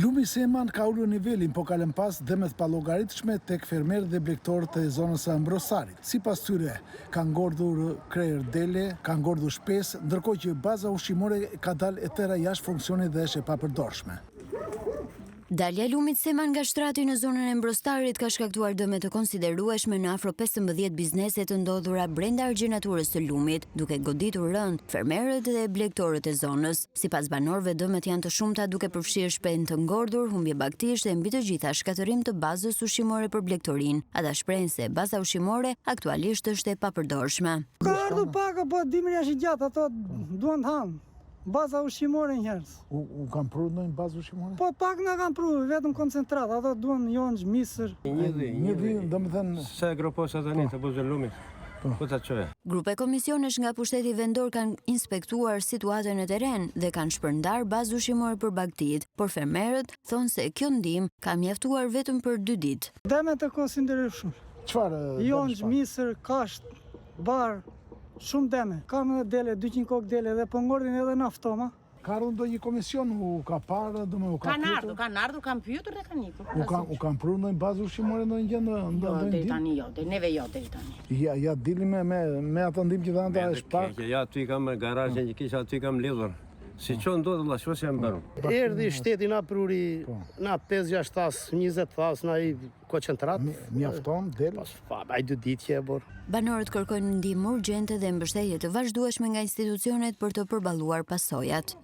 Lumi Seman ka ulur nivelin, po kalën pas dëmet pa llogaritshme tek fermerët dhe blegtorët e zonës së Ambrosarit. Sipas tyre, ka ngordhur krejër dele, ka ngordhur shpesë, ndërkohë që baza ushqimore ka dalë e tëra jashtë funksionit dhe është e papërdorshme. Dalja e lumit Seman nga shtrati në zonën e Mbrostarit ka shkaktuar dëme të konsiderueshme në afro 15 biznese të ndodhura brenda argjenaturës së lumit, duke goditur rënd fermerët dhe blegtorët e zonës. Sipas banorëve, dëmet janë të shumta, duke përfshirë shpend të ngordhur, humbje baktish dhe mbi të gjitha shkatërim të bazës ushqimore për blegtorin. Ata shprehin se baza ushqimore aktualisht është e papërdorshme. Ka ardhur pak, po dimri është i gjatë, ato duan të hanë. Baza ushqimore njerëz. U kanë pru në bazë ushqimore? Po pak na kanë pru, vetëm koncentrat, ato duan jonjë, misër. Një dhi, domethënë se groposa tani të buzë lumit. Po ta çoje. Grupe komisionesh nga pushteti vendor kanë inspektuar situatën në teren dhe kanë shpërndar bazë ushqimore për bagtit, por fermerët thonë se kjo ndihmë ka mjaftuar vetëm për 2 ditë. Dëmet të konsiderueshme. çfarë? Jonjë, misër, kasht, bar, shumë deme. Kam edhe dele, 200 kokë dele dhe po ngordhin edhe naftoma. Ka ardhur ndonjë komision, u ka parë, u ka Kanë ardhur, kanë pyetur dhe kanë ikur. U kanë pru në bazë ushqimore në një deri tani jo, neve jo deri tani. Ja dili me atë ndihmë që dhanë ta është pak. Ja aty kam garazhin që kisha, aty kam lidhur. Si që ndodhë la shosë jam bërë. Erdhi shteti na pruri, na 5-6 tas, 20 tas, na i koncentrat. Mjafton, del? Ai 2 ditë që e bërë. Banorët kërkojnë ndihmë urgjente dhe mbështetje të vazhdueshme nga institucionet për të përballuar pasojat.